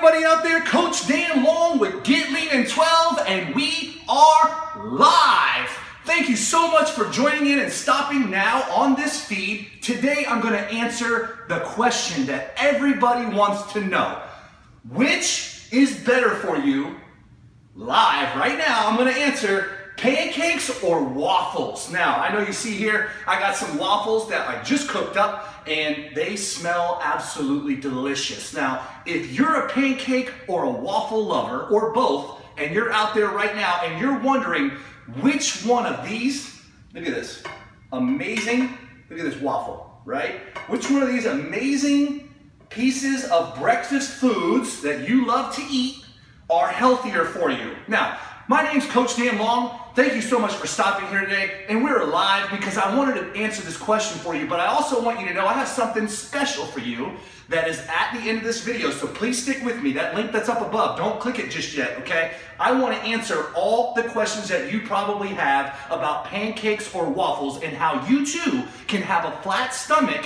everybody out there, Coach Dan Long with Get Lean in 12, and we are live. Thank you so much for joining in and stopping now on this feed. Today I'm going to answer the question that everybody wants to know. Which is better for you? Live right now, I'm going to answer pancakes or waffles. Now, I know you see here, I got some waffles that I just cooked up and they smell absolutely delicious. Now, if you're a pancake or a waffle lover or both, and you're out there right now and you're wondering which one of these, look at this, amazing, look at this waffle, right? Which one of these amazing pieces of breakfast foods that you love to eat are healthier for you? Now, my name's Coach Dan Long. Thank you so much for stopping here today. And we're live because I wanted to answer this question for you, but I also want you to know I have something special for you that is at the end of this video. So please stick with me. That link that's up above, don't click it just yet, okay? I want to answer all the questions that you probably have about pancakes or waffles and how you too can have a flat stomach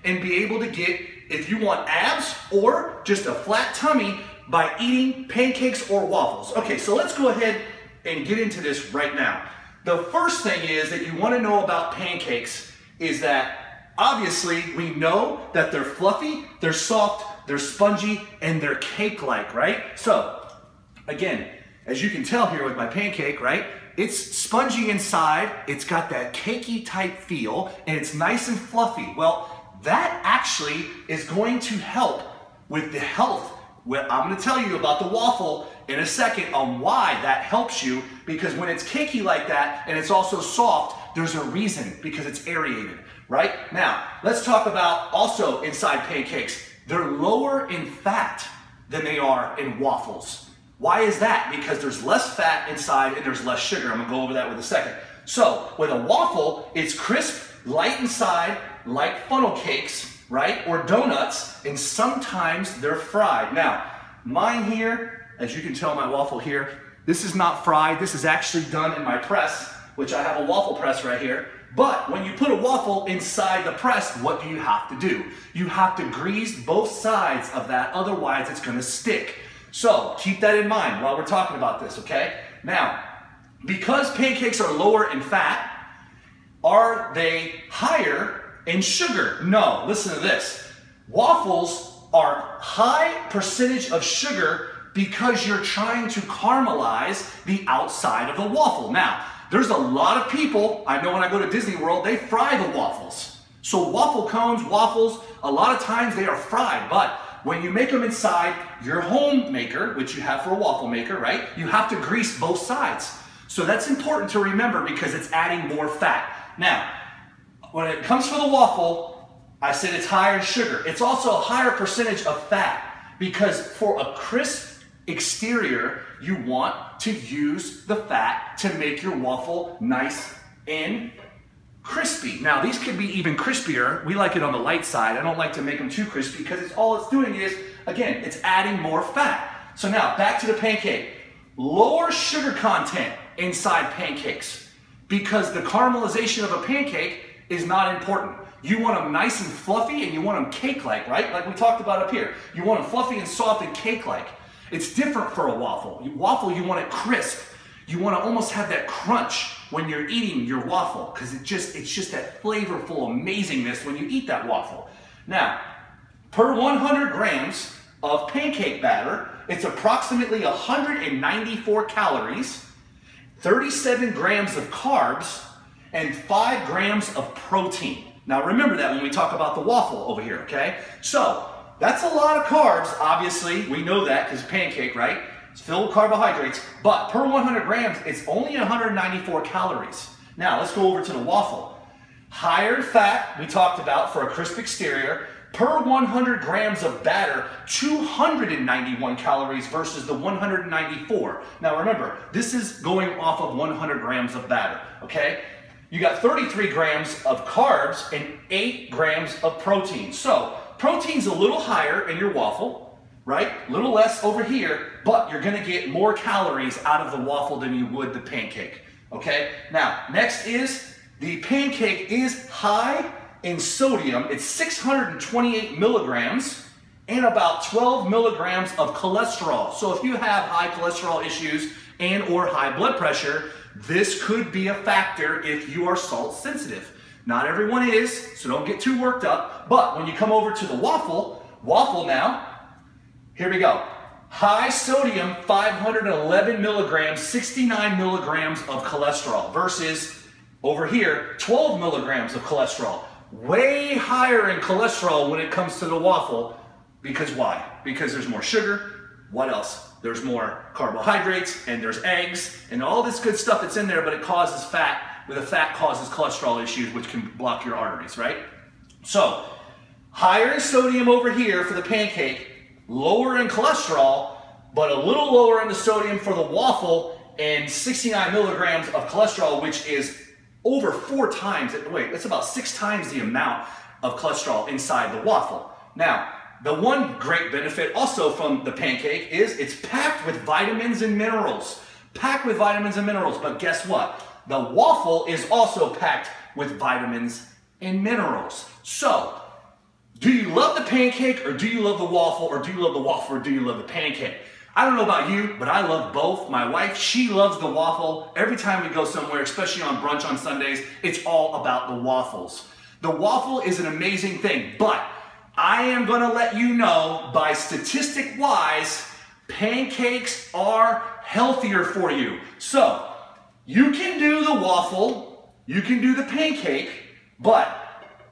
and be able to get, if you want abs or just a flat tummy, by eating pancakes or waffles. Okay, so let's go ahead and get into this right now. The first thing is that you want to know about pancakes is that obviously we know that they're fluffy, they're soft, they're spongy, and they're cake-like, right? So, again, as you can tell here with my pancake, right? It's spongy inside, it's got that cakey type feel, and it's nice and fluffy. Well, that actually is going to help with the health. Well, I'm going to tell you about the waffle in a second on why that helps you, because when it's cakey like that and it's also soft, there's a reason, because it's aerated, right? Now, let's talk about also inside pancakes. They're lower in fat than they are in waffles. Why is that? Because there's less fat inside and there's less sugar. I'm going to go over that with a second. So, with a waffle, it's crisp, light inside, like funnel cakes, right? Or donuts, and sometimes they're fried. Now, mine here, as you can tell my waffle here, this is not fried. This is actually done in my press, which I have a waffle press right here. But when you put a waffle inside the press, what do you have to do? You have to grease both sides of that, otherwise it's gonna stick. So keep that in mind while we're talking about this, okay? Now, because pancakes are lower in fat, are they higher in sugar? No, listen to this. Waffles are high percentage of sugar because you're trying to caramelize the outside of the waffle. Now, there's a lot of people, I know when I go to Disney World, they fry the waffles. So waffle cones, waffles, a lot of times they are fried, but when you make them inside your home maker, which you have for a waffle maker, right? You have to grease both sides. So that's important to remember because it's adding more fat. Now, when it comes to the waffle, I said it's higher in sugar. It's also a higher percentage of fat because for a crisp exterior, you want to use the fat to make your waffle nice and crispy. Now, these could be even crispier. We like it on the light side. I don't like to make them too crispy because all it's doing is, again, it's adding more fat. So now, back to the pancake. Lower sugar content inside pancakes because the caramelization of a pancake is not important. You want them nice and fluffy and you want them cake-like, right? Like we talked about up here. You want them fluffy and soft and cake-like. It's different for a waffle. Waffle, you want it crisp. You want to almost have that crunch when you're eating your waffle because it's just that flavorful amazingness when you eat that waffle. Now, per 100 grams of pancake batter, it's approximately 194 calories, 37 grams of carbs, and 5 grams of protein. Now remember that when we talk about the waffle over here, okay? So, that's a lot of carbs, obviously. We know that because pancake, right? It's filled with carbohydrates, but per 100 grams, it's only 194 calories. Now, let's go over to the waffle. Higher fat, we talked about for a crisp exterior, per 100 grams of batter, 291 calories versus the 194. Now remember, this is going off of 100 grams of batter, okay? You got 33 grams of carbs and 8 grams of protein. So, protein's a little higher in your waffle, right? A little less over here, but you're gonna get more calories out of the waffle than you would the pancake, okay? Now, next is, the pancake is high in sodium. It's 628 milligrams and about 12 milligrams of cholesterol. So if you have high cholesterol issues and or high blood pressure, this could be a factor if you are salt sensitive. Not everyone is, so don't get too worked up. But when you come over to the waffle now, here we go. High sodium, 511 milligrams, 69 milligrams of cholesterol versus over here, 12 milligrams of cholesterol. Way higher in cholesterol when it comes to the waffle. Because why? Because there's more sugar. What else? There's more carbohydrates and there's eggs and all this good stuff that's in there, but it causes fat. The fat causes cholesterol issues, which can block your arteries, right? So, higher in sodium over here for the pancake, lower in cholesterol, but a little lower in the sodium for the waffle, and 69 milligrams of cholesterol, which is over 4 times, wait, that's about 6 times the amount of cholesterol inside the waffle. Now, the one great benefit also from the pancake is it's packed with vitamins and minerals. Packed with vitamins and minerals, but guess what? The waffle is also packed with vitamins and minerals. So, do you love the pancake or do you love the waffle, or do you love the waffle or do you love the pancake? I don't know about you, but I love both. My wife, she loves the waffle. Every time we go somewhere, especially on brunch on Sundays, it's all about the waffles. The waffle is an amazing thing, but I am gonna let you know, by statistic-wise, pancakes are healthier for you. So, you can do the waffle, you can do the pancake, but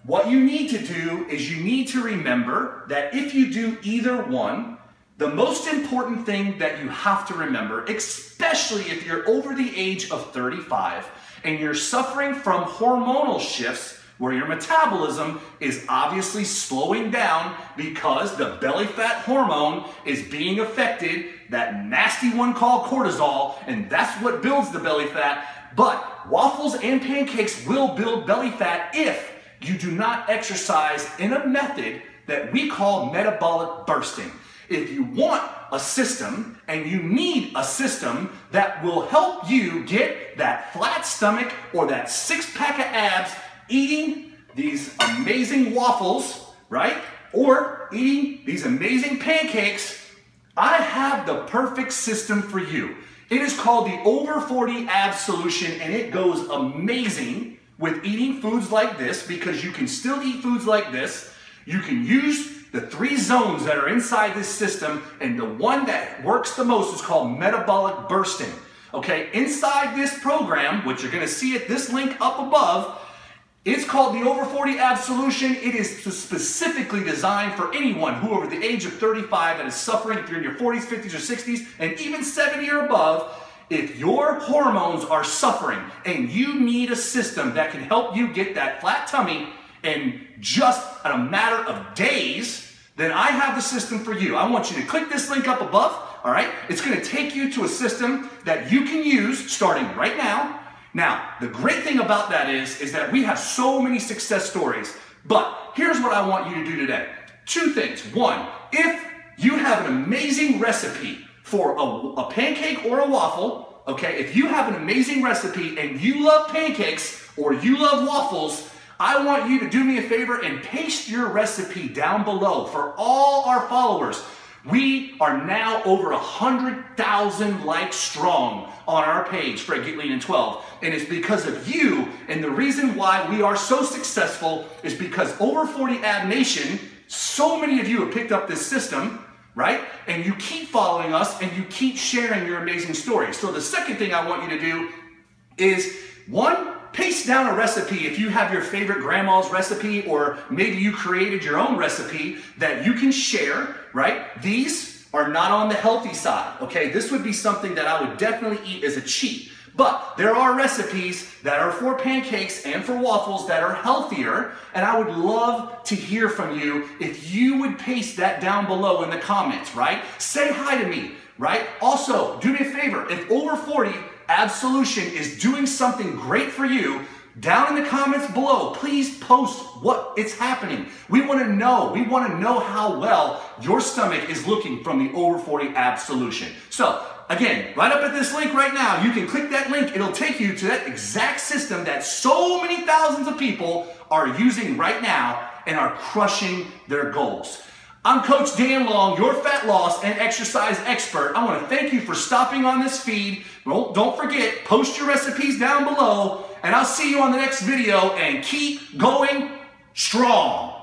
what you need to do is you need to remember that if you do either one, the most important thing that you have to remember, especially if you're over the age of 35 and you're suffering from hormonal shifts where your metabolism is obviously slowing down because the belly fat hormone is being affected, that nasty one called cortisol, and that's what builds the belly fat. But waffles and pancakes will build belly fat if you do not exercise in a method that we call metabolic bursting. If you want a system and you need a system that will help you get that flat stomach or that 6-pack of abs eating these amazing waffles, right? Or eating these amazing pancakes, I have the perfect system for you. It is called the Over 40 Abs Solution, and it goes amazing with eating foods like this, because you can still eat foods like this. You can use the 3 zones that are inside this system, and the one that works the most is called metabolic bursting. Okay, inside this program, which you're gonna see at this link up above, it's called the Over 40 Abs Solution. It is specifically designed for anyone who over the age of 35 that is suffering, if you're in your 40s, 50s, or 60s, and even 70 or above. If your hormones are suffering and you need a system that can help you get that flat tummy in just a matter of days, then I have the system for you. I want you to click this link up above, all right? It's gonna take you to a system that you can use starting right now. Now, the great thing about that is that we have so many success stories, but here's what I want you to do today. 2 things. 1, if you have an amazing recipe for a pancake or a waffle, okay, if you have an amazing recipe and you love pancakes or you love waffles, I want you to do me a favor and paste your recipe down below for all our followers. We are now over 100,000 likes strong on our page for Get Lean in 12. And it's because of you, and the reason why we are so successful is because Over 40 Ab Nation, so many of you have picked up this system, right? And you keep following us and you keep sharing your amazing stories. So the second thing I want you to do is, 1, paste down a recipe. If you have your favorite grandma's recipe, or maybe you created your own recipe that you can share, right? These are not on the healthy side, okay? This would be something that I would definitely eat as a cheat. But there are recipes that are for pancakes and for waffles that are healthier, and I would love to hear from you if you would paste that down below in the comments, right? Say hi to me, right? Also, do me a favor, if Over 40 Ab Solution is doing something great for you, down in the comments below, please post what is happening. We want to know how well your stomach is looking from the Over 40 Ab Solution. So, again, right up at this link right now, you can click that link. It'll take you to that exact system that so many thousands of people are using right now and are crushing their goals. I'm Coach Dan Long, your fat loss and exercise expert. I want to thank you for stopping on this feed. Well, don't forget, post your recipes down below, and I'll see you on the next video, and keep going strong.